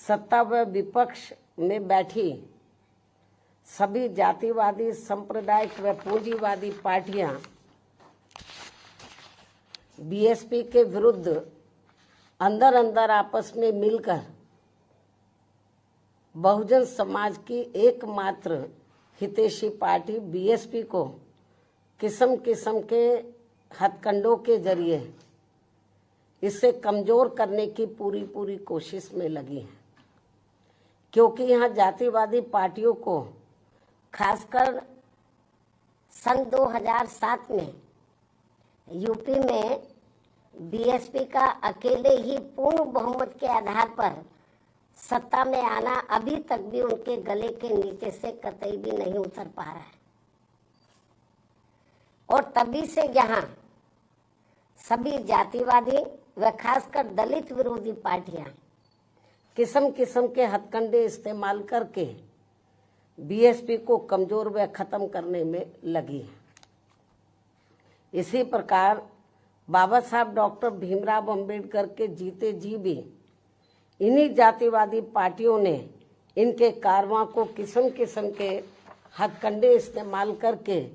सत्ता व विपक्ष में बैठी सभी जातिवादी, सांप्रदायिक व पूंजीवादी पार्टियां बीएसपी के विरुद्ध अंदर अंदर आपस में मिलकर बहुजन समाज की एकमात्र हितैषी पार्टी बीएसपी को किस्म किस्म के हथकंडों के जरिए इसे कमजोर करने की पूरी कोशिश में लगी है। क्योंकि यहाँ जातिवादी पार्टियों को खासकर सन 2007 में यूपी में बीएसपी का अकेले ही पूर्ण बहुमत के आधार पर सत्ता में आना अभी तक भी उनके गले के नीचे से कतई भी नहीं उतर पा रहा है। और तभी से यहाँ सभी जातिवादी व खासकर दलित विरोधी पार्टियां किस्म किस्म के हथकंडे इस्तेमाल करके बीएसपी को कमजोर व खत्म करने में लगी है। इसी प्रकार बाबा साहब डॉक्टर भीमराव अंबेडकर के जीते जी भी इन्हीं जातिवादी पार्टियों ने इनके कारवां को किस्म किस्म के हथकंडे इस्तेमाल करके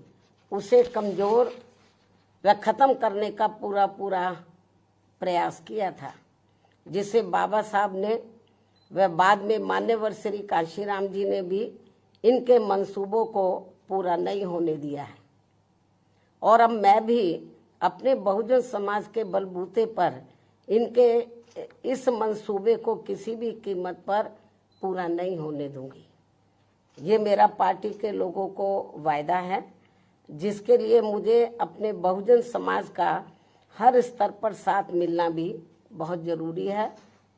उसे कमजोर व खत्म करने का पूरा प्रयास किया था, जिसे बाबा साहब ने व बाद में मान्यवर श्री कांशीराम जी ने भी इनके मंसूबों को पूरा नहीं होने दिया है। और अब मैं भी अपने बहुजन समाज के बलबूते पर इनके इस मंसूबे को किसी भी कीमत पर पूरा नहीं होने दूंगी। ये मेरा पार्टी के लोगों को वायदा है, जिसके लिए मुझे अपने बहुजन समाज का हर स्तर पर साथ मिलना भी बहुत जरूरी है।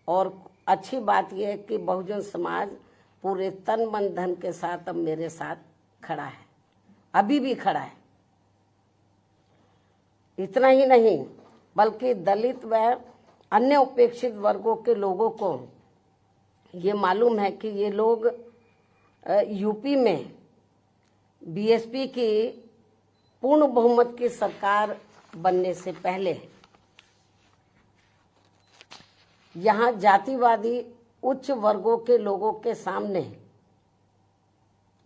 और अच्छी बात यह है कि बहुजन समाज पूरे तन मन धन के साथ अब मेरे साथ खड़ा है, अभी भी खड़ा है। इतना ही नहीं बल्कि दलित व अन्य उपेक्षित वर्गों के लोगों को ये मालूम है कि ये लोग यूपी में बीएसपी की पूर्ण बहुमत की सरकार बनने से पहले यहाँ जातिवादी उच्च वर्गों के लोगों के सामने,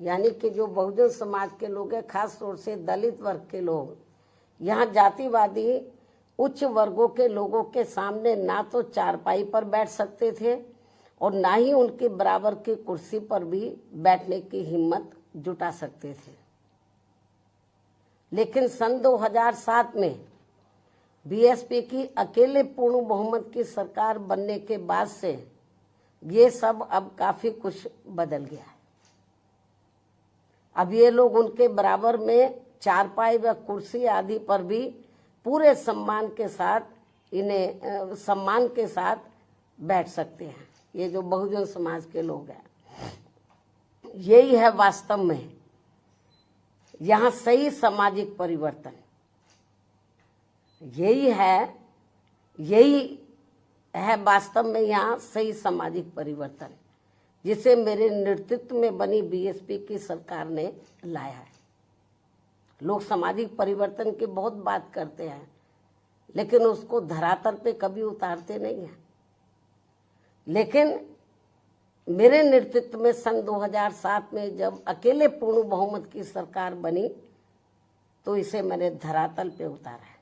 यानी कि जो बहुजन समाज के लोग हैं, खास तौर से दलित वर्ग के लोग, यहाँ जातिवादी उच्च वर्गों के लोगों के सामने ना तो चारपाई पर बैठ सकते थे और ना ही उनके बराबर की कुर्सी पर भी बैठने की हिम्मत जुटा सकते थे। लेकिन सन 2007 में बीएसपी की अकेले पूर्ण बहुमत की सरकार बनने के बाद से ये सब अब काफी कुछ बदल गया है। अब ये लोग उनके बराबर में चारपाई व कुर्सी आदि पर भी पूरे सम्मान के साथ बैठ सकते हैं। ये जो बहुजन समाज के लोग हैं, यही है वास्तव में यहाँ सही सामाजिक परिवर्तन। यही है वास्तव में यहाँ सही सामाजिक परिवर्तन, जिसे मेरे नेतृत्व में बनी बीएसपी की सरकार ने लाया है। लोग सामाजिक परिवर्तन की बहुत बात करते हैं, लेकिन उसको धरातल पे कभी उतारते नहीं हैं। लेकिन मेरे नेतृत्व में सन 2007 में जब अकेले पूर्ण बहुमत की सरकार बनी तो इसे मैंने धरातल पे उतारा है,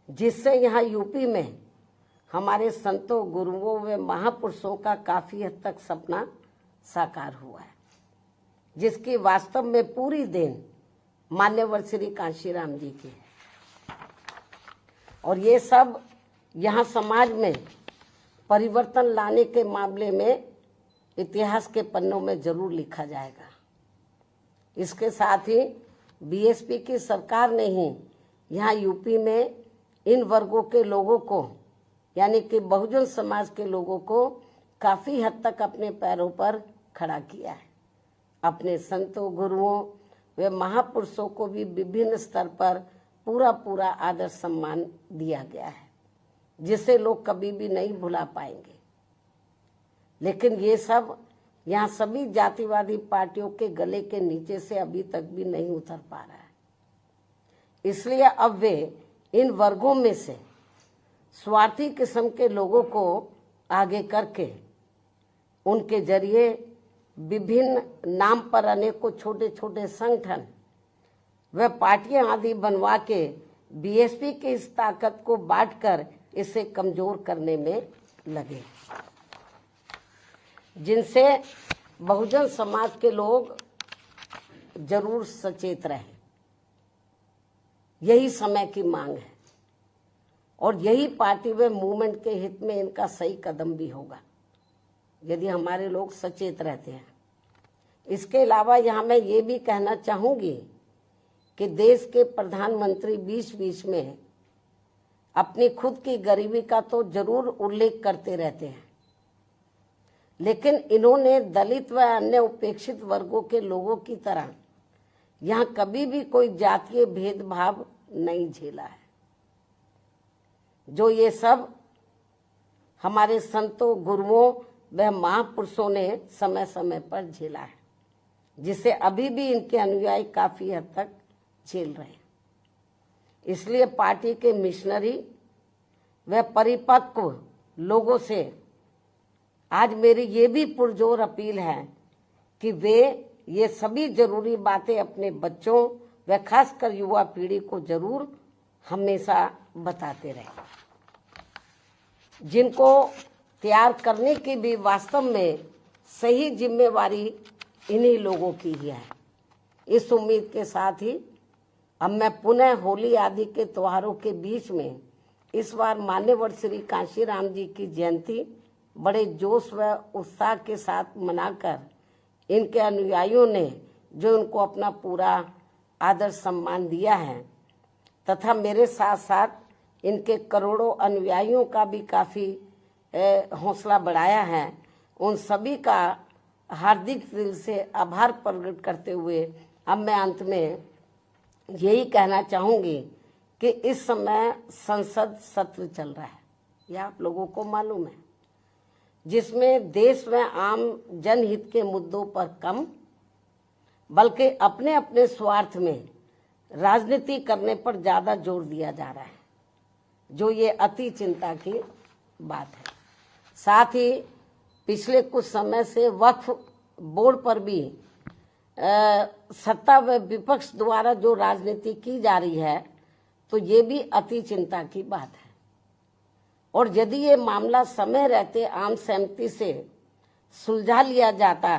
जिससे यहाँ यूपी में हमारे संतों, गुरुओं व महापुरुषों का काफी हद तक सपना साकार हुआ है, जिसकी वास्तव में पूरी देन मान्यवर श्री कांशीराम जी की है। और ये सब यहाँ समाज में परिवर्तन लाने के मामले में इतिहास के पन्नों में जरूर लिखा जाएगा। इसके साथ ही बीएसपी की सरकार ने ही यहाँ यूपी में इन वर्गों के लोगों को, यानी कि बहुजन समाज के लोगों को काफी हद तक अपने पैरों पर खड़ा किया है। अपने संतों, गुरुओं व महापुरुषों को भी विभिन्न स्तर पर पूरा आदर सम्मान दिया गया है, जिसे लोग कभी भी नहीं भुला पाएंगे। लेकिन ये सब यहाँ सभी जातिवादी पार्टियों के गले के नीचे से अभी तक भी नहीं उतर पा रहा है। इसलिए अब वे इन वर्गों में से स्वार्थी किस्म के लोगों को आगे करके उनके जरिए विभिन्न नाम पर अनेकों छोटे छोटे संगठन व पार्टियां आदि बनवा के बीएसपी की इस ताकत को बांटकर इसे कमजोर करने में लगे, जिनसे बहुजन समाज के लोग जरूर सचेत रहे। यही समय की मांग है और यही पार्टी व मूवमेंट के हित में इनका सही कदम भी होगा यदि हमारे लोग सचेत रहते हैं। इसके अलावा यहाँ मैं ये भी कहना चाहूंगी कि देश के प्रधानमंत्री बीच बीच में अपनी खुद की गरीबी का तो जरूर उल्लेख करते रहते हैं, लेकिन इन्होंने दलित व अन्य उपेक्षित वर्गों के लोगों की तरह यहाँ कभी भी कोई जातीय भेदभाव नहीं झेला है, जो ये सब हमारे संतों, गुरुओं व महापुरुषों ने समय समय पर झेला है, जिसे अभी भी इनके अनुयायी काफी हद तक झेल रहे हैं। इसलिए पार्टी के मिशनरी व परिपक्व लोगों से आज मेरी ये भी पुरजोर अपील है कि वे ये सभी जरूरी बातें अपने बच्चों व खासकर युवा पीढ़ी को जरूर हमेशा बताते रहें, जिनको तैयार करने की भी वास्तव में सही जिम्मेवारी इन्हीं लोगों की ही है। इस उम्मीद के साथ ही अब मैं पुनः होली आदि के त्योहारों के बीच में इस बार मान्यवर श्री कांशीराम जी की जयंती बड़े जोश व उत्साह के साथ मनाकर इनके अनुयायियों ने जो इनको अपना पूरा आदर सम्मान दिया है तथा मेरे साथ साथ इनके करोड़ों अनुयायियों का भी काफ़ी हौसला बढ़ाया है, उन सभी का हार्दिक दिल से आभार प्रकट करते हुए अब मैं अंत में यही कहना चाहूँगी कि इस समय संसद सत्र चल रहा है, यह आप लोगों को मालूम है, जिसमें देश में आम जनहित के मुद्दों पर कम बल्कि अपने अपने स्वार्थ में राजनीति करने पर ज़्यादा जोर दिया जा रहा है, जो ये अति चिंता की बात है। साथ ही पिछले कुछ समय से वक्फ बोर्ड पर भी सत्ता व विपक्ष द्वारा जो राजनीति की जा रही है, तो ये भी अति चिंता की बात है। और यदि ये मामला समय रहते आम सहमति से सुलझा लिया जाता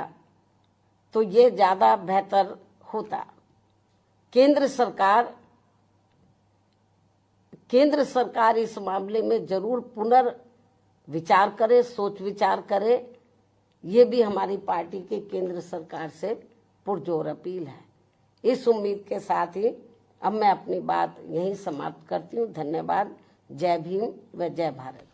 तो ये ज़्यादा बेहतर होता। केंद्र सरकार इस मामले में जरूर पुनर्विचार करे, सोच विचार करे, ये भी हमारी पार्टी के केंद्र सरकार से पुरजोर अपील है। इस उम्मीद के साथ ही अब मैं अपनी बात यहीं समाप्त करती हूँ। धन्यवाद। जय भीम व जय भारत।